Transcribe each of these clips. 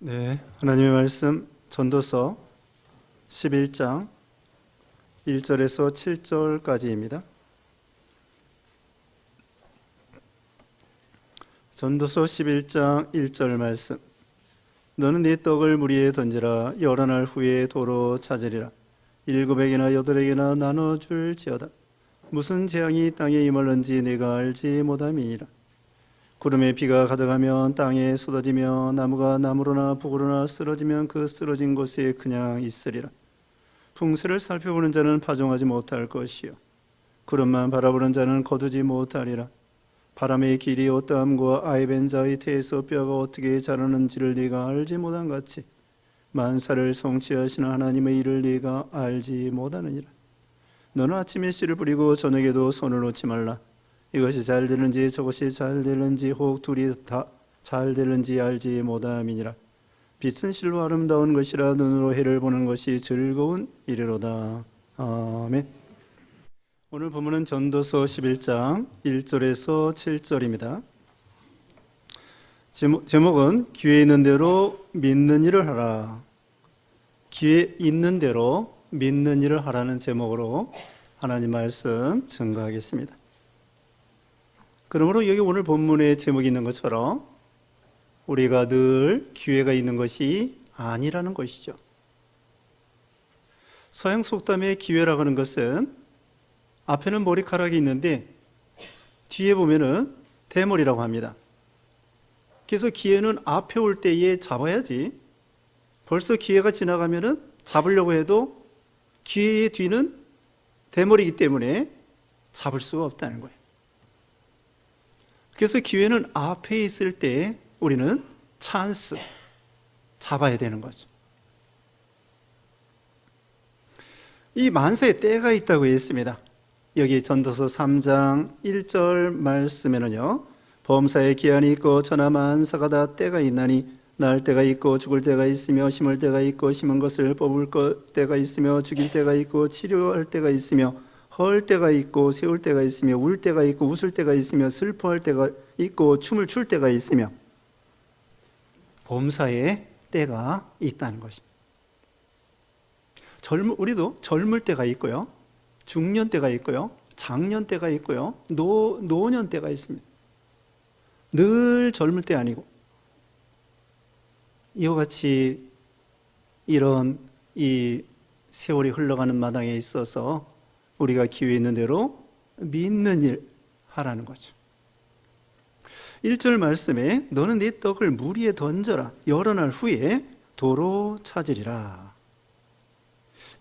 네, 하나님의 말씀 전도서 11장 1절에서 7절까지입니다. 전도서 11장 1절 말씀. 너는 네 떡을 물 위에 던지라. 여러 날 후에 도로 찾으리라. 7에게나 8에게나 나눠줄지어다. 무슨 재앙이 땅에 임할는지 내가 알지 못함이니라. 구름에 비가 가득하면 땅에 쏟아지며 나무가 나무로나 북으로나 쓰러지면 그 쓰러진 곳에 그냥 있으리라. 풍수를 살펴보는 자는 파종하지 못할 것이요 구름만 바라보는 자는 거두지 못하리라. 바람의 길이 어떠함과 아이벤 자의 태에서 뼈가 어떻게 자라는지를 네가 알지 못한 같이 만사를 성취하시는 하나님의 일을 네가 알지 못하느니라. 너는 아침에 씨를 뿌리고 저녁에도 손을 놓지 말라. 이것이 잘 되는지 저것이 잘 되는지 혹 둘이 다 잘 되는지 알지 못함이니라. 빛은 실로 아름다운 것이라 눈으로 해를 보는 것이 즐거운 일이로다. 아멘. 오늘 본문은 전도서 11장 1절에서 7절입니다. 제목은 기회 있는 대로 믿는 일을 하라. 기회 있는 대로 믿는 일을 하라는 제목으로 하나님 말씀 증거하겠습니다. 그러므로 여기 오늘 본문의 제목이 있는 것처럼 우리가 늘 기회가 있는 것이 아니라는 것이죠. 서양 속담의 기회라고 하는 것은 앞에는 머리카락이 있는데 뒤에 보면은 대머리라고 합니다. 그래서 기회는 앞에 올 때에 잡아야지, 벌써 기회가 지나가면은 잡으려고 해도 기회의 뒤는 대머리이기 때문에 잡을 수가 없다는 거예요. 그래서 기회는 앞에 있을 때 우리는 찬스, 잡아야 되는 거죠. 이 만사에 때가 있다고 했습니다. 여기 전도서 3장 1절 말씀에는요, 범사에 기한이 있고 천하 만사가 다 때가 있나니 날 때가 있고 죽을 때가 있으며 심을 때가 있고 심은 것을 뽑을 때가 있으며 죽일 때가 있고 치료할 때가 있으며 헐 때가 있고 세울 때가 있으며 울 때가 있고 웃을 때가 있으며 슬퍼할 때가 있고 춤을 출 때가 있으며 범사에 때가 있다는 것입니다. 우리도 젊을 때가 있고요, 중년 때가 있고요, 장년 때가 있고요, 노년 때가 있습니다. 늘 젊을 때 아니고 이와 같이 이런 이 세월이 흘러가는 마당에 있어서 우리가 기회 있는 대로 믿는 일 하라는 거죠. 1절 말씀에 너는 네 떡을 물 위에 던져라. 여러 날 후에 도로 찾으리라.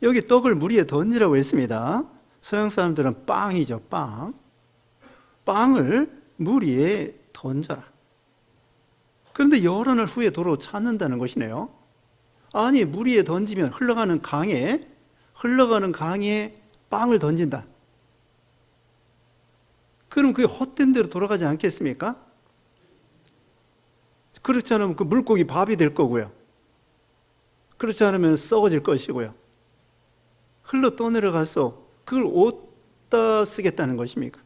여기 떡을 물 위에 던지라고 했습니다. 서양 사람들은 빵이죠, 빵. 빵을 물 위에 던져라. 그런데 여러 날 후에 도로 찾는다는 것이네요. 아니, 물 위에 던지면 흘러가는 강에 빵을 던진다. 그럼 그게 헛된 대로 돌아가지 않겠습니까? 그렇지 않으면 그 물고기 밥이 될 거고요. 그렇지 않으면 썩어질 것이고요. 흘러 떠내려가서 그걸 어디다 쓰겠다는 것입니까?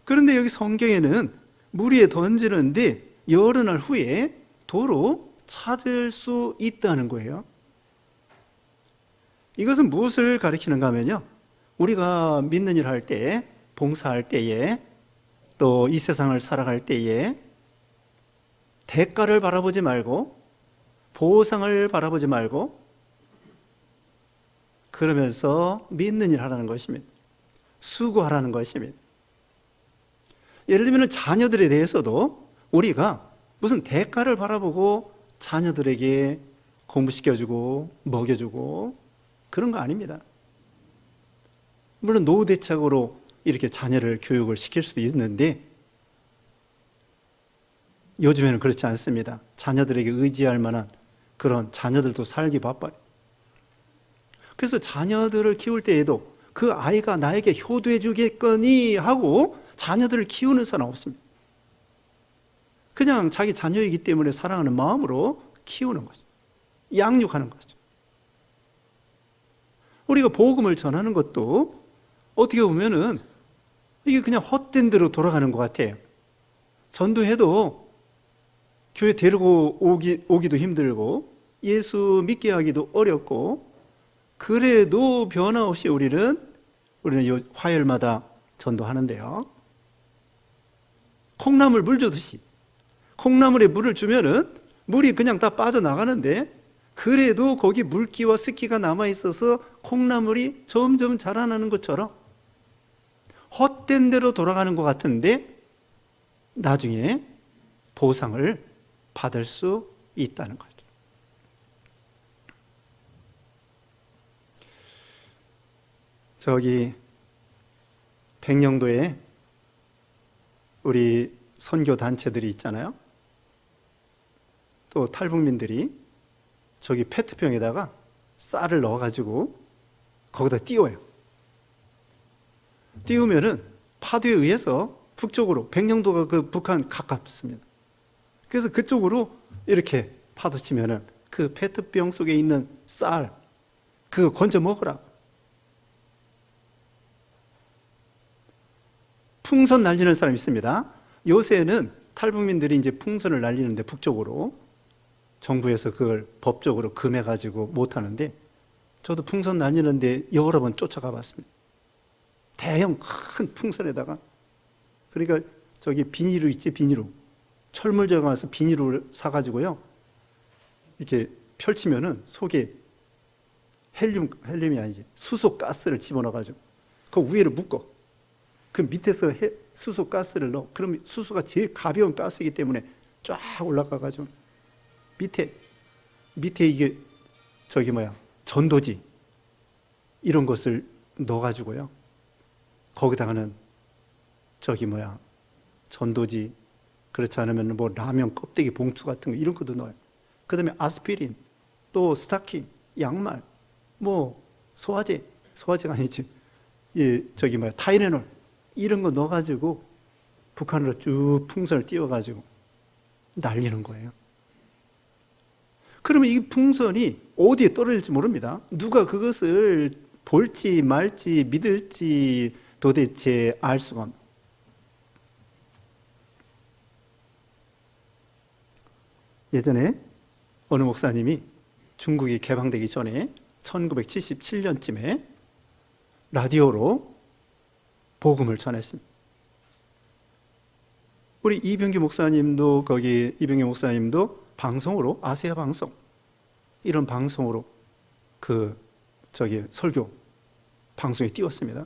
그런데 여기 성경에는 물 위에 던지는데 여러 날 후에 도로 찾을 수 있다는 거예요. 이것은 무엇을 가리키는가 하면요, 우리가 믿는 일 할 때, 봉사할 때에, 또 이 세상을 살아갈 때에 대가를 바라보지 말고 보상을 바라보지 말고 그러면서 믿는 일 하라는 것입니다. 수고하라는 것입니다. 예를 들면 자녀들에 대해서도 우리가 무슨 대가를 바라보고 자녀들에게 공부시켜주고 먹여주고 그런 거 아닙니다. 물론 노후대책으로 이렇게 자녀를 교육을 시킬 수도 있는데 요즘에는 그렇지 않습니다. 자녀들에게 의지할 만한 그런 자녀들도 살기 바빠요. 그래서 자녀들을 키울 때에도 그 아이가 나에게 효도해 주겠거니 하고 자녀들을 키우는 사람 없습니다. 그냥 자기 자녀이기 때문에 사랑하는 마음으로 키우는 거죠. 양육하는 거죠. 우리가 복음을 전하는 것도 어떻게 보면은 이게 그냥 헛된 대로 돌아가는 것 같아요. 전도해도 교회 데리고 오기도 힘들고 예수 믿게 하기도 어렵고, 그래도 변함없이 우리는 화요일마다 전도하는데요. 콩나물 물 주듯이 콩나물에 물을 주면은 물이 그냥 다 빠져나가는데, 그래도 거기 물기와 습기가 남아있어서 콩나물이 점점 자라나는 것처럼 헛된 대로 돌아가는 것 같은데 나중에 보상을 받을 수 있다는 거죠. 저기 백령도에 우리 선교 단체들이 있잖아요. 또 탈북민들이 저기 페트병에다가 쌀을 넣어가지고 거기다 띄워요. 띄우면은 파도에 의해서 북쪽으로, 백령도가 그 북한 가깝습니다. 그래서 그쪽으로 이렇게 파도 치면은 그 페트병 속에 있는 쌀, 그거 건져 먹으라. 풍선 날리는 사람이 있습니다. 요새는 탈북민들이 이제 풍선을 날리는데 북쪽으로 정부에서 그걸 법적으로 금해가지고 못하는데, 저도 풍선 날리는데 여러 번 쫓아가 봤습니다. 대형 큰 풍선에다가, 그러니까 저기 비닐로 있지, 비닐로. 철물점 가서 비닐을 사가지고요, 이렇게 펼치면은 속에 헬륨이 아니지, 수소 가스를 집어넣어가지고 그 위에를 묶어. 그 밑에서 수소 가스를 넣어. 그럼 수소가 제일 가벼운 가스이기 때문에 쫙 올라가가지고 밑에 이게 전도지 이런 것을 넣어가지고요, 거기다가는 전도지, 그렇지 않으면 뭐 라면 껍데기 봉투 같은 거 이런 것도 넣어요. 그 다음에 아스피린, 또 스타킹, 양말, 뭐 소화제가 아니지, 타이레놀 이런 거 넣어가지고 북한으로 쭉 풍선을 띄워가지고 날리는 거예요. 그러면 이 풍선이 어디에 떨어질지 모릅니다. 누가 그것을 볼지 말지 믿을지 도대체 알 수가 없는. 예전에 어느 목사님이 중국이 개방되기 전에 1977년쯤에 라디오로 복음을 전했습니다. 우리 이병규 목사님도 방송으로, 아세아 방송 이런 방송으로 설교 방송에 띄웠습니다.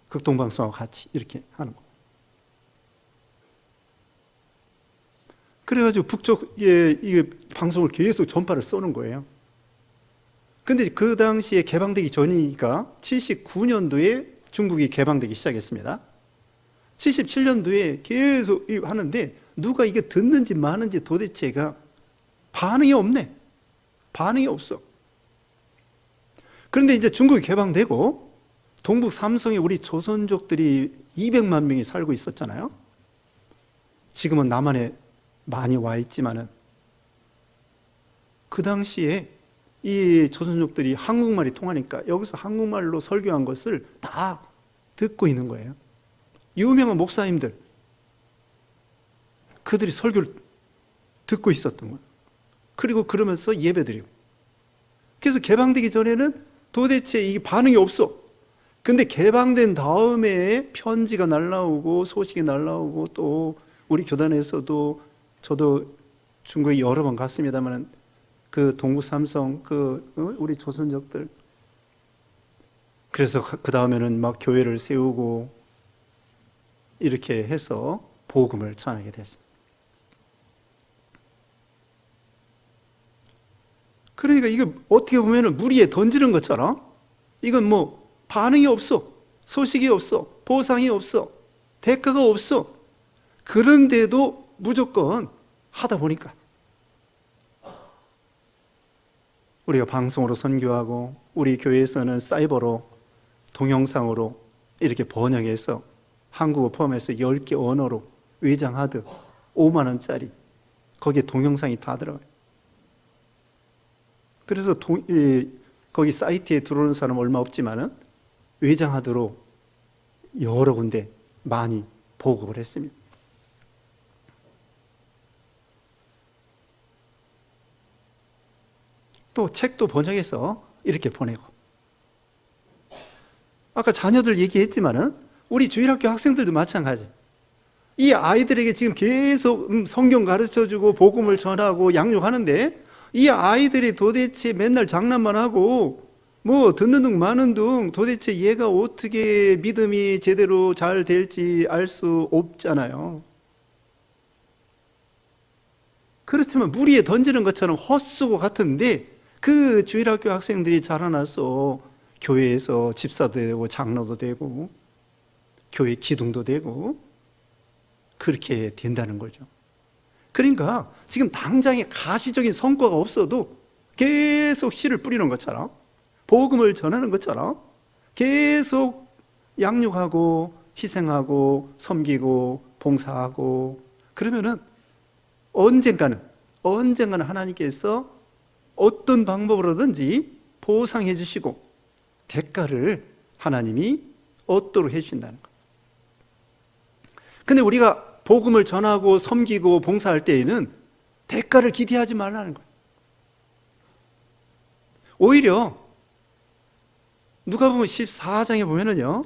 극동방송하고 같이 이렇게 하는 거. 그래가지고 북쪽에 이 방송을 계속 전파를 쏘는 거예요. 근데 그 당시에 개방되기 전이니까 79년도에 중국이 개방되기 시작했습니다. 77년도에 계속 하는데 누가 이게 듣는지 마는지 도대체가 반응이 없어. 그런데 이제 중국이 개방되고 동북 삼성에 우리 조선족들이 200만 명이 살고 있었잖아요. 지금은 남한에 많이 와 있지만은 그 당시에 이 조선족들이 한국말이 통하니까 여기서 한국말로 설교한 것을 다 듣고 있는 거예요. 유명한 목사님들, 그들이 설교를 듣고 있었던 거예요. 그리고 그러면서 예배드리고. 그래서 개방되기 전에는 도대체 이게 반응이 없어. 근데 개방된 다음에 편지가 날라오고 소식이 날라오고, 또 우리 교단에서도, 저도 중국에 여러 번 갔습니다만 그 동북 삼성 우리 조선족들, 그래서 그 다음에는 막 교회를 세우고 이렇게 해서 복음을 전하게 됐습니다. 그러니까 이거 어떻게 보면 물 위에 던지는 것처럼, 이건 뭐 반응이 없어, 소식이 없어, 보상이 없어, 대가가 없어. 그런데도 무조건 하다 보니까 우리가 방송으로 선교하고, 우리 교회에서는 사이버로 동영상으로 이렇게 번역해서 한국어 포함해서 10개 언어로 외장하드 5만 원짜리, 거기에 동영상이 다 들어가요. 그래서 거기 사이트에 들어오는 사람 얼마 없지만은 외장하드로 여러 군데 많이 보급을 했습니다. 또 책도 번역해서 이렇게 보내고. 아까 자녀들 얘기했지만은 우리 주일학교 학생들도 마찬가지. 이 아이들에게 지금 계속 성경 가르쳐주고 복음을 전하고 양육하는데 이 아이들이 도대체 맨날 장난만 하고 뭐 듣는 둥 마는 둥 도대체 얘가 어떻게 믿음이 제대로 잘 될지 알 수 없잖아요. 그렇지만 물 위에 던지는 것처럼 헛수고 같은데 그 주일학교 학생들이 자라나서 교회에서 집사도 되고 장로도 되고 교회 기둥도 되고 그렇게 된다는 거죠. 그러니까 지금 당장에 가시적인 성과가 없어도 계속 씨를 뿌리는 것처럼 복음을 전하는 것처럼 계속 양육하고 희생하고 섬기고 봉사하고 그러면은 언젠가는 하나님께서 어떤 방법으로든지 보상해 주시고 대가를 하나님이 얻도록 해 주신다는 거예요. 근데 우리가 복음을 전하고 섬기고 봉사할 때에는 대가를 기대하지 말라는 거예요. 오히려 누가복음 14장에 보면은요,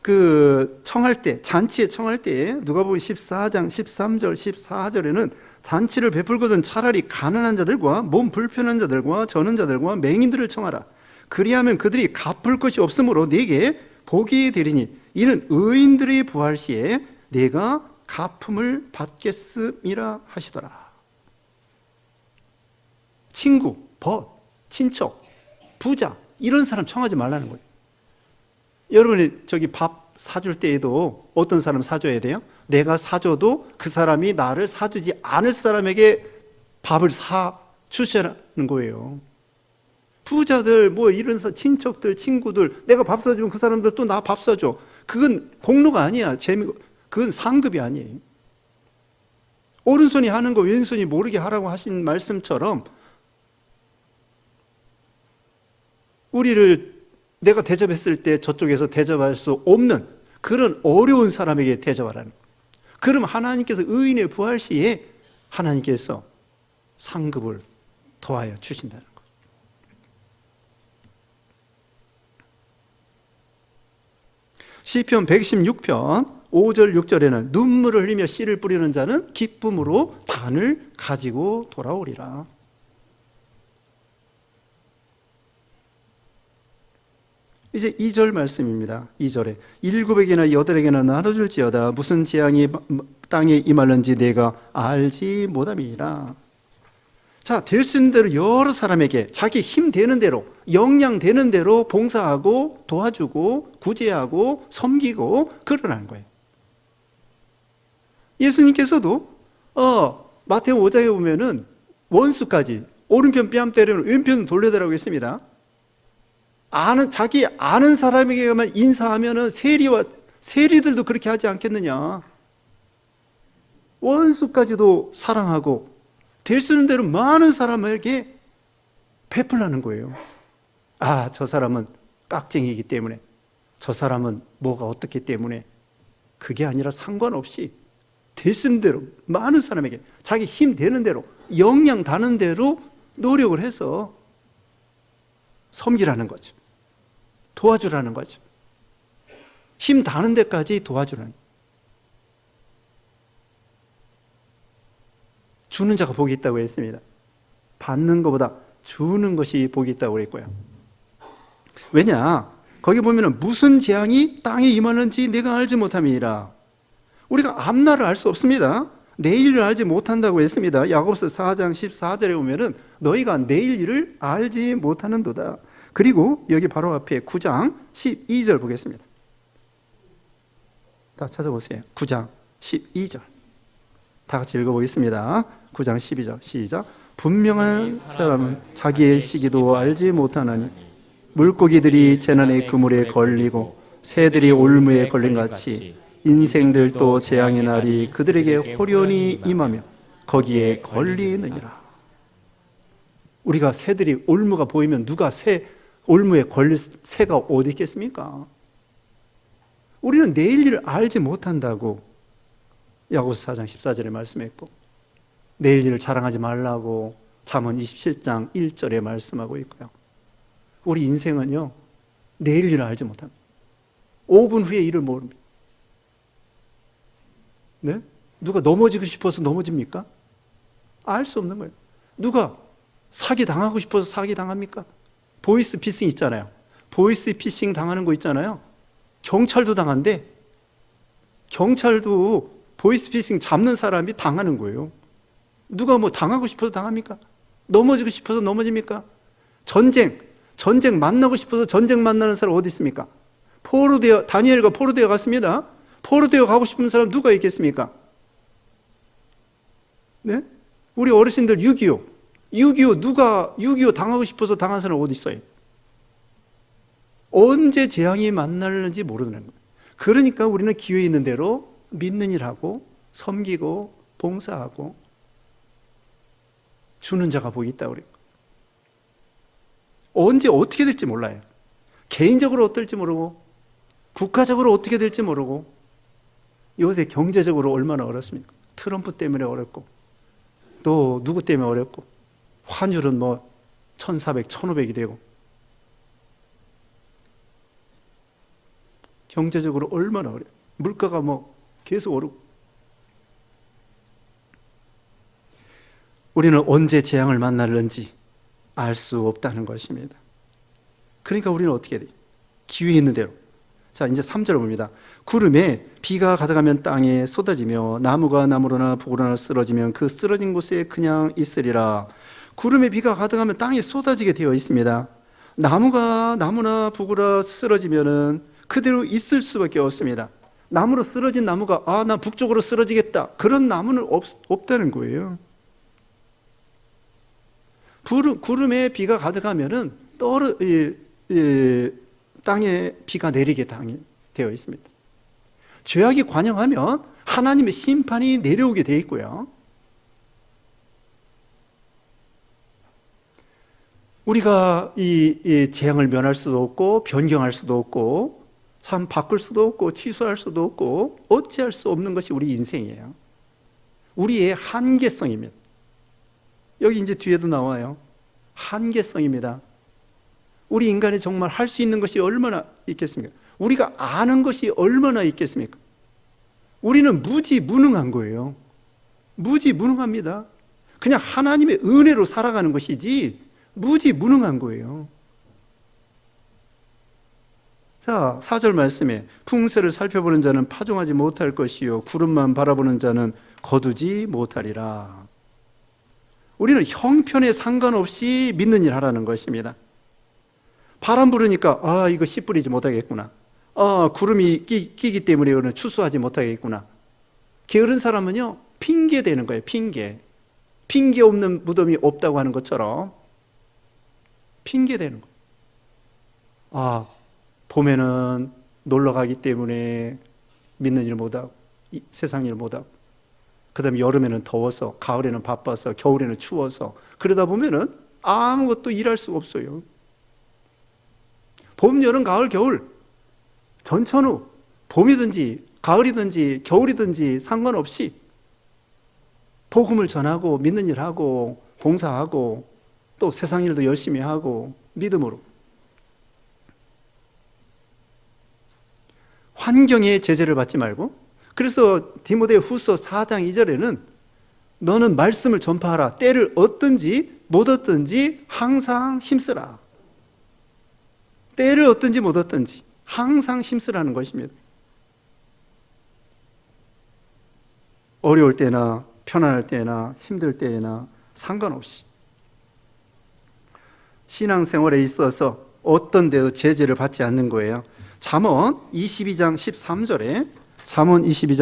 그 청할 때, 잔치에 청할 때에 누가복음 14장 13절 14절에는 잔치를 베풀거든 차라리 가난한 자들과 몸 불편한 자들과 저는 자들과 맹인들을 청하라. 그리하면 그들이 갚을 것이 없으므로 네게 복이 되리니 이는 의인들의 부활 시에 네가 갚음을 받겠음이라 하시더라. 친구, 벗, 친척, 부자 이런 사람 청하지 말라는 거예요. 여러분이 저기 밥 사줄 때에도 어떤 사람 사줘야 돼요? 내가 사줘도 그 사람이 나를 사주지 않을 사람에게 밥을 사주시라는 거예요. 부자들 뭐 이런 친척들 친구들 내가 밥 사주면 그 사람들 또 나 밥 사줘. 그건 공로가 아니야. 그건 상급이 아니에요. 오른손이 하는 거 왼손이 모르게 하라고 하신 말씀처럼 우리를 내가 대접했을 때 저쪽에서 대접할 수 없는 그런 어려운 사람에게 대접하라는 거예요. 그럼 하나님께서 의인의 부활 시에 하나님께서 상급을 더하여 주신다는 거예요. 시편 116편 5절 6절에는 눈물을 흘리며 씨를 뿌리는 자는 기쁨으로 단을 가지고 돌아오리라. 이제 2절 말씀입니다. 2절에 7에게나 8에게나 나눠줄지어다 무슨 재앙이 땅에 임할는지 내가 알지 못함이라. 자, 될 수 있는 대로 여러 사람에게 자기 힘 되는 대로 역량 되는 대로 봉사하고 도와주고 구제하고 섬기고 그러라는 거예요. 예수님께서도 마태오 5장에 보면은 원수까지 오른편 뺨 때리는 왼편 돌려달라고 했습니다. 자기 아는 사람에게만 인사하면은 세리들도 그렇게 하지 않겠느냐. 원수까지도 사랑하고 될 수 있는 대로 많은 사람에게 베풀라는 거예요. 저 사람은 깍쟁이기 때문에, 저 사람은 뭐가 어떻기 때문에, 그게 아니라 상관없이 될 수 있는 대로 많은 사람에게 자기 힘 되는 대로 역량 다는 대로 노력을 해서 섬기라는 거죠. 도와주라는 거죠. 힘 다는 데까지 도와주라는 거예요. 주는 자가 복이 있다고 했습니다. 받는 것보다 주는 것이 복이 있다고 했고요. 왜냐? 거기 보면은 무슨 재앙이 땅에 임하는지 내가 알지 못함이라. 우리가 앞날을 알 수 없습니다. 내일을 알지 못한다고 했습니다. 야고보서 4장 14절에 보면은 너희가 내일 일을 알지 못하는도다. 그리고 여기 바로 앞에 9장 12절 보겠습니다. 다 찾아보세요. 9장 12절. 다 같이 읽어보겠습니다. 9장 12절 시작. 분명한 사람은 자기의 시기도 알지 못하나니 물고기들이 재난의 그물에 걸리고 새들이 올무에 걸린 같이 인생들도 재앙의 날이 그들에게 호련히 임하며 거기에 걸리느니라. 우리가 새들이 올무가 보이면 누가 올무에 걸릴 새가 어디 있겠습니까? 우리는 내일 일을 알지 못한다고 야고보서 4장 14절에 말씀했고 내일 일을 자랑하지 말라고 잠언 27장 1절에 말씀하고 있고요. 우리 인생은요, 내일 일을 알지 못합니다. 5분 후에 일을 모릅니다. 네? 누가 넘어지고 싶어서 넘어집니까? 알 수 없는 거예요. 누가 사기 당하고 싶어서 사기 당합니까? 보이스 피싱 있잖아요. 보이스 피싱 당하는 거 있잖아요. 경찰도 당한대. 경찰도 보이스 피싱 잡는 사람이 당하는 거예요. 누가 뭐 당하고 싶어서 당합니까? 넘어지고 싶어서 넘어집니까? 전쟁 만나고 싶어서 전쟁 만나는 사람 어디 있습니까? 다니엘과 포로되어 갔습니다. 포로되어 가고 싶은 사람 누가 있겠습니까? 네? 우리 어르신들 6.25 당하고 싶어서 당한 사람 어디 있어요? 언제 재앙이 만날는지 모르는 거예요. 그러니까 우리는 기회 있는 대로 믿는 일하고 섬기고 봉사하고 주는 자가 복이 있다 그래요. 언제 어떻게 될지 몰라요. 개인적으로 어떨지 모르고 국가적으로 어떻게 될지 모르고 요새 경제적으로 얼마나 어렵습니까? 트럼프 때문에 어렵고 또 누구 때문에 어렵고 환율은 뭐 1,400, 1,500이 되고 경제적으로 얼마나 어려워요. 물가가 뭐 계속 오르고 우리는 언제 재앙을 만날는지 알 수 없다는 것입니다. 그러니까 우리는 어떻게 해야 돼요? 기회 있는 대로. 자, 이제 3절 봅니다. 구름에 비가 가득하면 땅에 쏟아지며 나무가 나무로나 북으로나 쓰러지면 그 쓰러진 곳에 그냥 있으리라. 구름에 비가 가득하면 땅에 쏟아지게 되어 있습니다. 나무가 나무나 북으로 쓰러지면은 그대로 있을 수밖에 없습니다. 나무로 쓰러진 나무가 나 북쪽으로 쓰러지겠다. 그런 나무는 없다는 거예요. 구름에 비가 가득하면은 땅에 비가 내리게 되어 있습니다. 죄악이 관영하면 하나님의 심판이 내려오게 되어 있고요. 우리가 이 재앙을 면할 수도 없고 변경할 수도 없고 참 바꿀 수도 없고 취소할 수도 없고 어찌할 수 없는 것이 우리 인생이에요. 우리의 한계성입니다. 여기 이제 뒤에도 나와요. 한계성입니다. 우리 인간이 정말 할 수 있는 것이 얼마나 있겠습니까? 우리가 아는 것이 얼마나 있겠습니까? 우리는 무지무능한 거예요. 무지무능합니다. 그냥 하나님의 은혜로 살아가는 것이지 무지무능한 거예요. 자, 4절 말씀에 풍세를 살펴보는 자는 파종하지 못할 것이요 구름만 바라보는 자는 거두지 못하리라. 우리는 형편에 상관없이 믿는 일 하라는 것입니다. 바람 부르니까 이거 씨 뿌리지 못하겠구나. 구름이 끼기 때문에 이거는 추수하지 못하겠구나. 게으른 사람은요 핑계 대는 거예요. 핑계 없는 무덤이 없다고 하는 것처럼 핑계 대는 거예요. 봄에는 놀러 가기 때문에 믿는 일 못하고 세상 일 못하고 그 다음에 여름에는 더워서 가을에는 바빠서 겨울에는 추워서 그러다 보면은 아무것도 일할 수가 없어요. 봄, 여름, 가을, 겨울 전천후 봄이든지 가을이든지 겨울이든지 상관없이 복음을 전하고 믿는 일 하고 봉사하고 또 세상 일도 열심히 하고 믿음으로 환경의 제재를 받지 말고 그래서 디모데 후서 4장 2절에는 너는 말씀을 전파하라. 때를 얻든지 못 얻든지 항상 힘쓰라. 때를 얻든지 못 얻든지 항상 힘쓰라는 것입니다. 어려울 때나 편안할 때나 힘들 때나 상관없이 신앙생활에 있어서 어떤 데도 제재를 받지 않는 거예요. 잠언 22장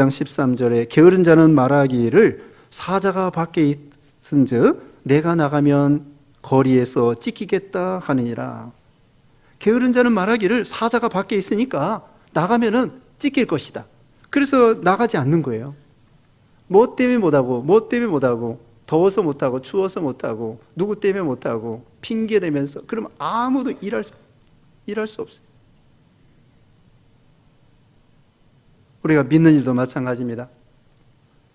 13절에 게으른 자는 말하기를 사자가 밖에 있은즉 내가 나가면 거리에서 찢기겠다 하느니라. 게으른 자는 말하기를 사자가 밖에 있으니까 나가면은 찢길 것이다. 그래서 나가지 않는 거예요. 뭐 때문에 못하고 더워서 못하고 추워서 못하고 누구 때문에 못하고 핑계대면서 그러면 아무도 일할 수 없어요. 우리가 믿는 일도 마찬가지입니다.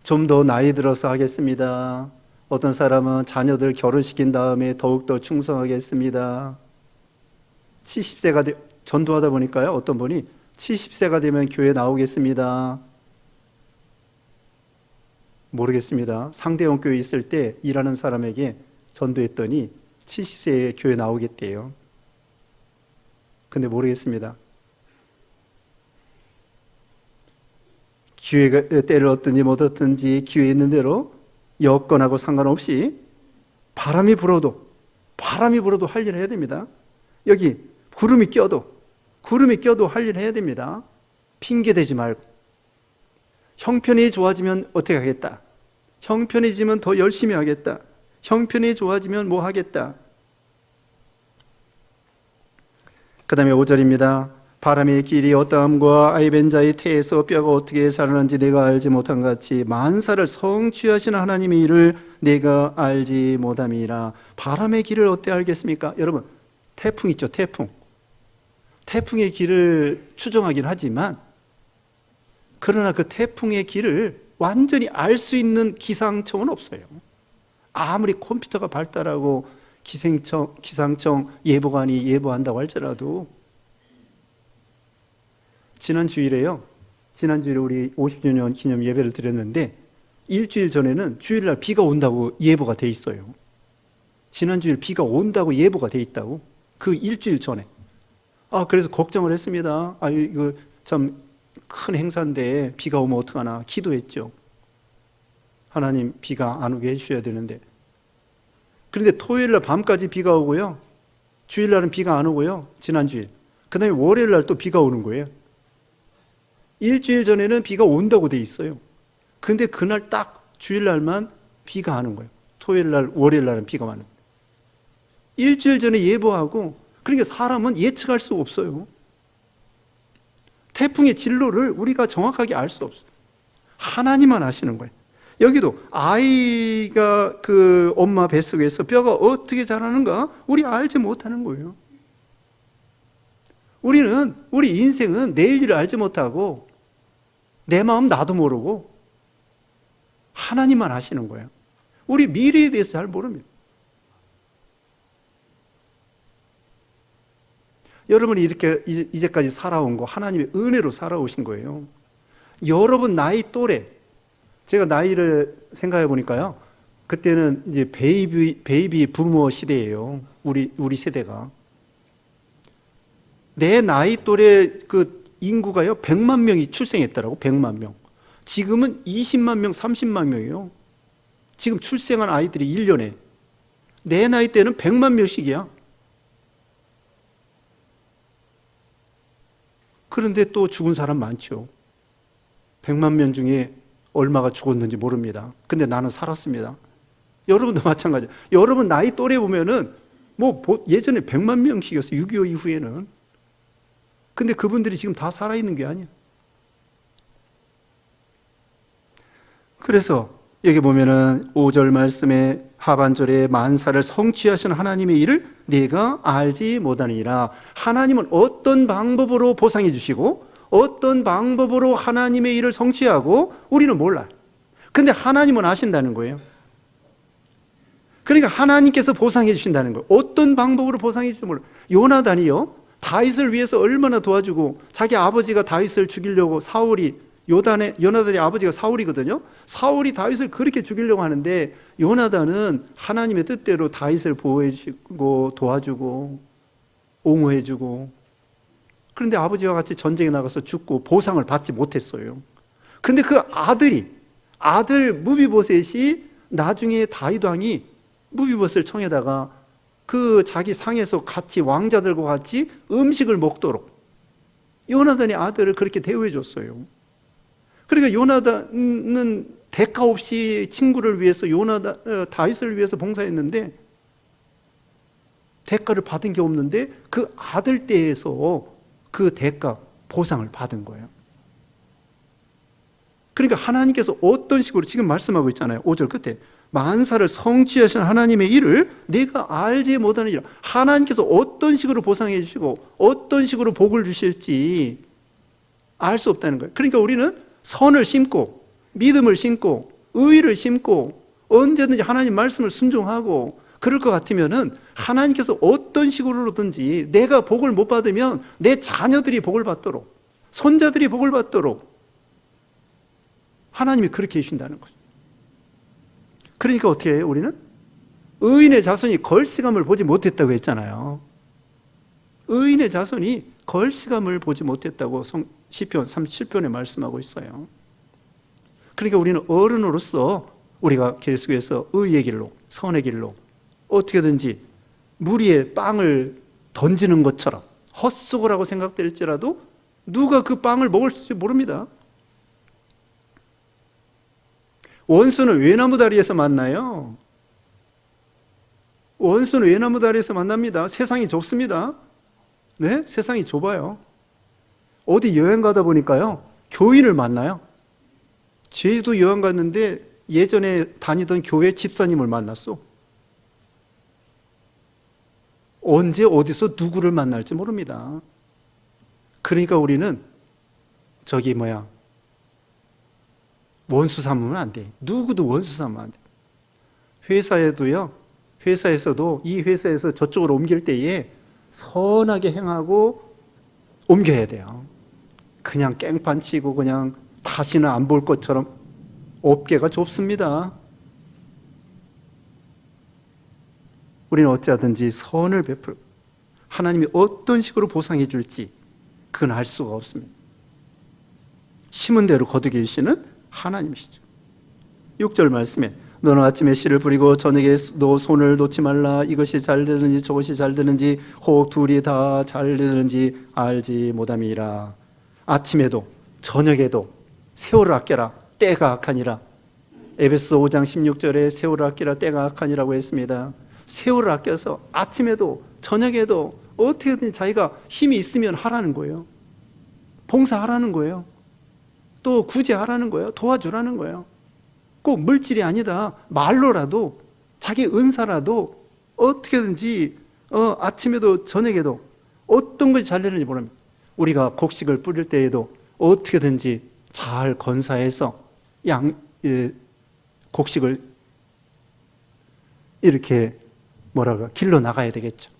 좀 더 나이 들어서 하겠습니다. 어떤 사람은 자녀들 결혼시킨 다음에 더욱더 충성하겠습니다. 70세가 전도하다 보니까요, 어떤 분이 70세가 되면 교회 나오겠습니다. 모르겠습니다. 상대원 교회 있을 때 일하는 사람에게 전도했더니 70세에 교회 나오겠대요. 근데 모르겠습니다. 기회가 때를 얻든지 못 얻든지 기회 있는 대로 여건하고 상관없이 바람이 불어도 할 일을 해야 됩니다. 여기 구름이 껴도 할 일을 해야 됩니다. 핑계 대지 말고. 형편이 좋아지면 어떻게 하겠다. 형편이지면 더 열심히 하겠다. 형편이 좋아지면 뭐 하겠다. 그 다음에 5절입니다. 바람의 길이 어떠함과 아이벤 자의 태에서 뼈가 어떻게 자라는지 내가 알지 못한 같이 만사를 성취하시는 하나님의 일을 내가 알지 못함이라. 바람의 길을 어떻게 알겠습니까? 여러분, 태풍 있죠, 태풍. 태풍의 길을 추정하긴 하지만, 그러나 그 태풍의 길을 완전히 알 수 있는 기상청은 없어요. 아무리 컴퓨터가 발달하고 기상청 예보관이 예보한다고 할지라도. 지난 주일에 우리 50주년 기념 예배를 드렸는데 일주일 전에는 주일날 비가 온다고 예보가 돼 있어요. 지난 주일 비가 온다고 예보가 돼 있다고. 그 일주일 전에. 그래서 걱정을 했습니다. 이거 참 큰 행사인데 비가 오면 어떡하나 기도했죠. 하나님 비가 안 오게 해주셔야 되는데. 그런데 토요일날 밤까지 비가 오고요. 주일날은 비가 안 오고요. 지난 주일. 그 다음에 월요일날 또 비가 오는 거예요. 일주일 전에는 비가 온다고 돼 있어요. 근데 그날 딱 주일날만 비가 안 온 거예요. 토요일날, 월요일날은 비가 많은 거예요. 일주일 전에 예보하고, 그러니까 사람은 예측할 수가 없어요. 태풍의 진로를 우리가 정확하게 알 수 없어요. 하나님만 아시는 거예요. 여기도 아이가 그 엄마 뱃속에서 뼈가 어떻게 자라는가 우리 알지 못하는 거예요. 우리 인생은 내일 일을 알지 못하고 내 마음 나도 모르고 하나님만 아시는 거예요. 우리 미래에 대해서 잘 모릅니다. 여러분이 이렇게 이제까지 살아온 거 하나님의 은혜로 살아오신 거예요. 여러분 나이 또래, 제가 나이를 생각해 보니까요, 그때는 이제 베이비 부모 시대예요. 우리 세대가. 내 나이 또래 그 인구가요 100만 명이 출생했더라고. 100만 명. 지금은 20만 명, 30만 명이에요. 지금 출생한 아이들이 1년에. 내 나이 때는 100만 명씩이야. 그런데 또 죽은 사람 많죠. 100만 명 중에 얼마가 죽었는지 모릅니다. 근데 나는 살았습니다. 여러분도 마찬가지예요. 여러분 나이 또래 보면은 예전에 100만 명씩이었어요. 6.25 이후에는. 근데 그분들이 지금 다 살아있는 게 아니야. 그래서 여기 보면은 5절 말씀에 하반절에 만사를 성취하시는 하나님의 일을 내가 알지 못하니라. 하나님은 어떤 방법으로 보상해 주시고 어떤 방법으로 하나님의 일을 성취하고 우리는 몰라요. 근데 하나님은 아신다는 거예요. 그러니까 하나님께서 보상해 주신다는 거예요. 어떤 방법으로 보상해 주실지 몰라요. 요나단이요, 다윗을 위해서 얼마나 도와주고, 자기 아버지가 다윗을 죽이려고 요나단의 아버지가 사울이거든요. 사울이 다윗을 그렇게 죽이려고 하는데 요나단은 하나님의 뜻대로 다윗을 보호해주고 도와주고 옹호해주고, 그런데 아버지와 같이 전쟁에 나가서 죽고 보상을 받지 못했어요. 그런데 그 아들 무비보셋이 나중에 다윗 왕이 무비보셋을 청에다가 그 자기 상에서 같이 왕자들과 같이 음식을 먹도록 요나단의 아들을 그렇게 대우해 줬어요. 그러니까 요나단은 대가 없이 친구를 위해서 다윗을 위해서 봉사했는데 대가를 받은 게 없는데 그 아들 떼에서 그 대가 보상을 받은 거예요. 그러니까 하나님께서 어떤 식으로 지금 말씀하고 있잖아요. 5절 끝에 만사를 성취하신 하나님의 일을 내가 알지 못하는 일. 하나님께서 어떤 식으로 보상해 주시고 어떤 식으로 복을 주실지 알 수 없다는 거예요. 그러니까 우리는 선을 심고 믿음을 심고 의를 심고 언제든지 하나님 말씀을 순종하고 그럴 것 같으면은 하나님께서 어떤 식으로든지 내가 복을 못 받으면 내 자녀들이 복을 받도록, 손자들이 복을 받도록 하나님이 그렇게 해주신다는 거죠. 그러니까 어떻게 해요? 우리는 의인의 자손이 걸시감을 보지 못했다고 했잖아요. 의인의 자손이 걸시감을 보지 못했다고 시편 37편에 말씀하고 있어요. 그러니까 우리는 어른으로서 우리가 계속해서 의의 길로, 선의 길로 어떻게든지 무리에 빵을 던지는 것처럼 헛수고라고 생각될지라도 누가 그 빵을 먹을지 모릅니다. 원수는 외나무 다리에서 만나요. 원수는 외나무 다리에서 만납니다. 세상이 좁습니다. 네? 세상이 좁아요. 어디 여행 가다 보니까요, 교인을 만나요. 제주도 여행 갔는데 예전에 다니던 교회 집사님을 만났어. 언제 어디서 누구를 만날지 모릅니다. 그러니까 우리는 원수 삼으면 안 돼. 누구도 원수 삼으면 안 돼. 회사에서도 이 회사에서 저쪽으로 옮길 때에 선하게 행하고 옮겨야 돼요. 그냥 깽판 치고 그냥 다시는 안 볼 것처럼. 업계가 좁습니다. 우리는 어찌하든지 선을 베풀고 하나님이 어떤 식으로 보상해 줄지 그건 알 수가 없습니다. 심은 대로 거두게 주시는 하나님이시죠. 6절 말씀에 너는 아침에 씨를 뿌리고 저녁에 너 손을 놓지 말라. 이것이 잘 되는지 저것이 잘 되는지 혹 둘이 다 잘 되는지 알지 못함이라. 아침에도 저녁에도 세월을 아껴라. 때가 악하니라. 에베소 5장 16절에 세월을 아끼라 때가 악하니라고 했습니다. 세월을 아껴서 아침에도 저녁에도 어떻게든 자기가 힘이 있으면 하라는 거예요. 봉사하라는 거예요. 또 구제하라는 거예요. 도와주라는 거예요. 꼭 물질이 아니다. 말로라도 자기 은사라도 어떻게든지 아침에도 저녁에도 어떤 것이 잘 되는지 모릅니다. 우리가 곡식을 뿌릴 때에도 어떻게든지 잘 건사해서 곡식을 이렇게 길러 나가야 되겠죠.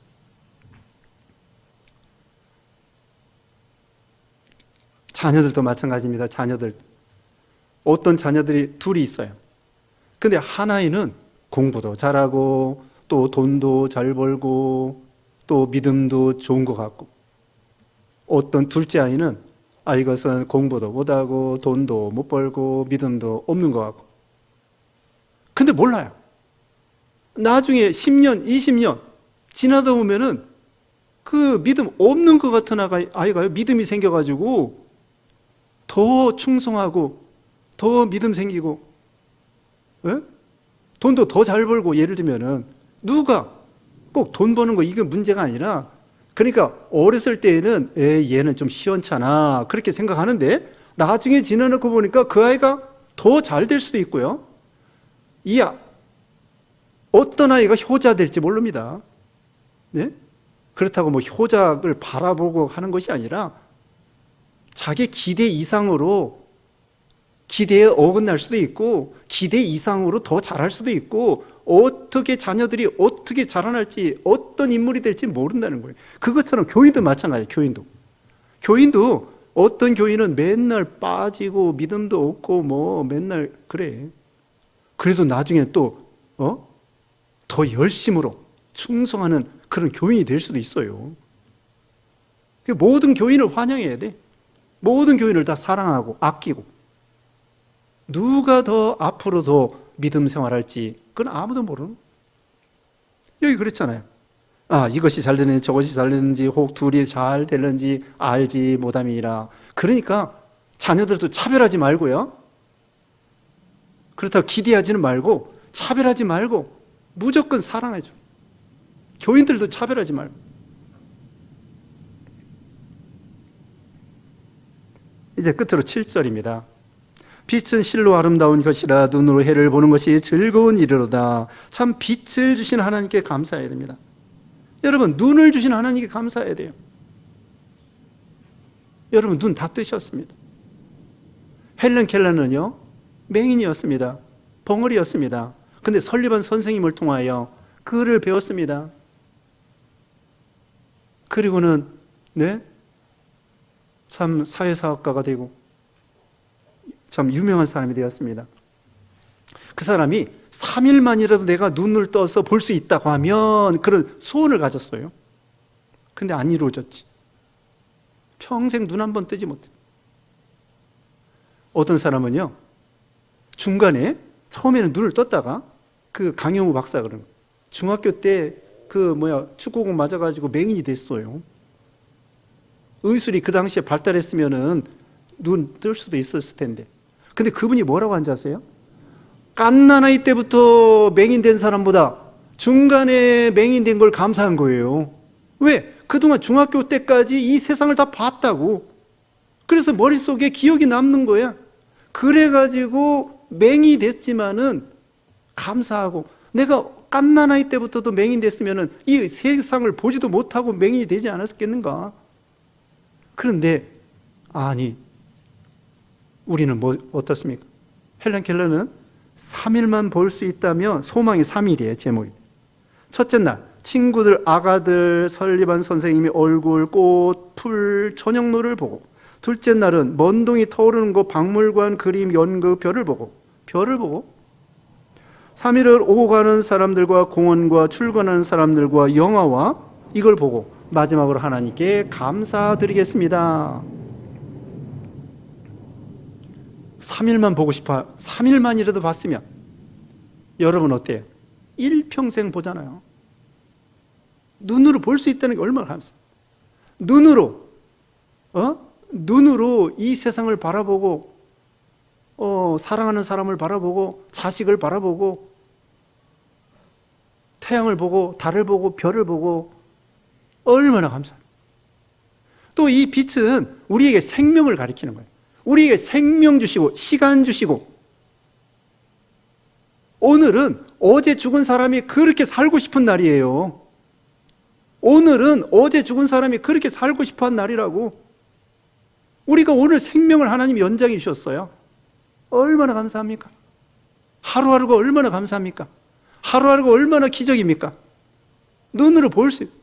자녀들도 마찬가지입니다. 어떤 자녀들이 둘이 있어요. 근데 하나이는 공부도 잘하고 또 돈도 잘 벌고 또 믿음도 좋은 것 같고, 어떤 둘째 아이는 이것은 공부도 못하고 돈도 못 벌고 믿음도 없는 것 같고. 근데 몰라요. 나중에 10년, 20년 지나다 보면은 그 믿음 없는 것 같은 아이가 믿음이 생겨가지고 더 충성하고 더 믿음 생기고, 돈도 더 잘 벌고. 예를 들면은 누가 꼭 돈 버는 거 이게 문제가 아니라, 그러니까 어렸을 때에는 얘는 좀 시원찮아 그렇게 생각하는데 나중에 지나놓고 보니까 그 아이가 더 잘 될 수도 있고요. 어떤 아이가 효자 될지 모릅니다. 네? 그렇다고 효자를 바라보고 하는 것이 아니라 자기 기대 이상으로 기대에 어긋날 수도 있고 기대 이상으로 더 잘할 수도 있고, 어떻게 자녀들이 어떻게 자라날지 어떤 인물이 될지 모른다는 거예요. 그것처럼 교인도 마찬가지예요. 교인도 어떤 교인은 맨날 빠지고 믿음도 없고 맨날 그래. 그래도 나중에 또 더 열심으로 충성하는 그런 교인이 될 수도 있어요. 모든 교인을 환영해야 돼. 모든 교인을 다 사랑하고 아끼고. 누가 더 앞으로 더 믿음 생활할지 그건 아무도 모르는. 여기 그랬잖아요. 이것이 잘 되는지 저것이 잘 되는지 혹 둘이 잘 되는지 알지 못함이라. 그러니까 자녀들도 차별하지 말고요. 그렇다고 기대하지는 말고 차별하지 말고 무조건 사랑해줘. 교인들도 차별하지 말고. 이제 끝으로 7절입니다. 빛은 실로 아름다운 것이라 눈으로 해를 보는 것이 즐거운 일이로다. 참 빛을 주신 하나님께 감사해야 됩니다. 여러분, 눈을 주신 하나님께 감사해야 돼요. 여러분, 눈 다 뜨셨습니다. 헬렌 켈러는요 맹인이었습니다. 벙어리였습니다. 근데 설리반 선생님을 통하여 글을 배웠습니다. 그리고는 참 사회사학가가 되고 참 유명한 사람이 되었습니다. 그 사람이 3일만이라도 내가 눈을 떠서 볼 수 있다고 하면 그런 소원을 가졌어요. 근데 안 이루어졌지. 평생 눈 한 번 뜨지 못해. 어떤 사람은요, 중간에 처음에는 눈을 떴다가 그 강영우 박사 그런 거. 중학교 때 축구공 맞아가지고 맹인이 됐어요. 의술이 그 당시에 발달했으면은 눈 뜰 수도 있었을 텐데. 근데 그분이 뭐라고 한지 아세요? 갓난아이 때부터 맹인된 사람보다 중간에 맹인된 걸 감사한 거예요. 왜? 그동안 중학교 때까지 이 세상을 다 봤다고. 그래서 머릿속에 기억이 남는 거야. 그래가지고 맹이 됐지만은 감사하고, 내가 갓난아이 때부터도 맹인 됐으면은 이 세상을 보지도 못하고 맹인이 되지 않았겠는가? 그런데 아니, 우리는 어떻습니까? 헬렌 켈러는 3일만 볼 수 있다면 소망이 3일이에요. 제목이. 첫째 날 친구들, 아가들, 설리반 선생님이 얼굴, 꽃, 풀, 저녁노를 보고, 둘째 날은 먼 동이 터오르는 곳, 박물관, 그림, 연극, 별을 보고 3일을 오고 가는 사람들과 공원과 출근하는 사람들과 영화와 이걸 보고 마지막으로 하나님께 감사드리겠습니다. 3일만 보고 싶어요. 3일만이라도 봤으면 여러분 어때요? 일평생 보잖아요. 눈으로 볼 수 있다는 게 얼마나 감사해요. 눈으로 이 세상을 바라보고 사랑하는 사람을 바라보고 자식을 바라보고 태양을 보고 달을 보고 별을 보고 얼마나 감사해요. 또 이 빛은 우리에게 생명을 가리키는 거예요. 우리에게 생명 주시고 시간 주시고, 오늘은 어제 죽은 사람이 그렇게 살고 싶은 날이에요. 오늘은 어제 죽은 사람이 그렇게 살고 싶어 한 날이라고. 우리가 오늘 생명을 하나님이 연장해 주셨어요. 얼마나 감사합니까? 하루하루가 얼마나 감사합니까? 하루하루가 얼마나 기적입니까? 눈으로 볼 수 있어요.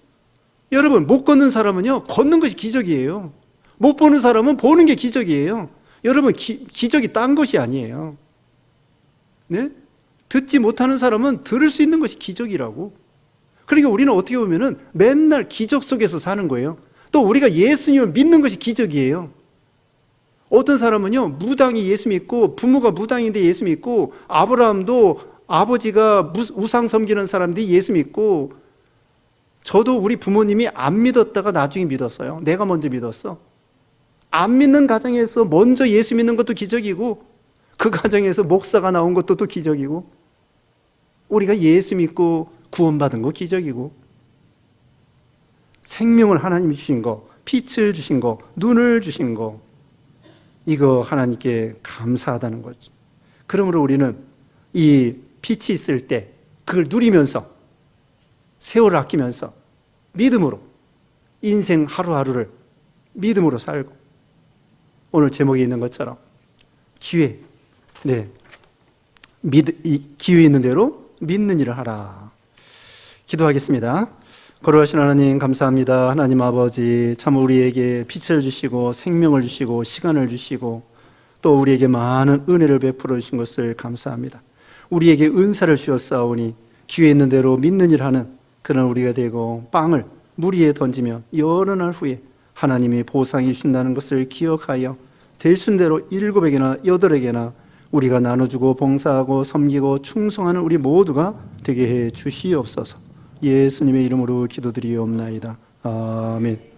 여러분, 못 걷는 사람은요, 걷는 것이 기적이에요. 못 보는 사람은 보는 게 기적이에요. 여러분, 기적이 딴 것이 아니에요. 네? 듣지 못하는 사람은 들을 수 있는 것이 기적이라고. 그러니까 우리는 어떻게 보면은 맨날 기적 속에서 사는 거예요. 또 우리가 예수님을 믿는 것이 기적이에요. 어떤 사람은요, 무당이 예수 믿고, 부모가 무당인데 예수 믿고, 아브라함도 아버지가 우상 섬기는 사람들이 예수 믿고, 저도 우리 부모님이 안 믿었다가 나중에 믿었어요. 내가 먼저 믿었어. 안 믿는 가정에서 먼저 예수 믿는 것도 기적이고, 그 가정에서 목사가 나온 것도 또 기적이고, 우리가 예수 믿고 구원받은 거 기적이고, 생명을 하나님이 주신 거, 빛을 주신 거, 눈을 주신 거, 이거 하나님께 감사하다는 거죠. 그러므로 우리는 이 빛이 있을 때 그걸 누리면서, 세월을 아끼면서 믿음으로 인생 하루하루를 믿음으로 살고, 오늘 제목에 있는 것처럼 기회, 기회 있는 대로 믿는 일을 하라. 기도하겠습니다. 거룩하신 하나님, 감사합니다. 하나님 아버지, 참 우리에게 빛을 주시고 생명을 주시고 시간을 주시고 또 우리에게 많은 은혜를 베풀어 주신 것을 감사합니다. 우리에게 은사를 주었사오니 기회 있는 대로 믿는 일을 하는 그런 우리가 되고, 빵을 물 위에 던지면 여러 날 후에 하나님이 보상해 주신다는 것을 기억하여 될 순대로 7에게나 8에게나 우리가 나눠주고 봉사하고 섬기고 충성하는 우리 모두가 되게 해 주시옵소서. 예수님의 이름으로 기도드리옵나이다. 아멘.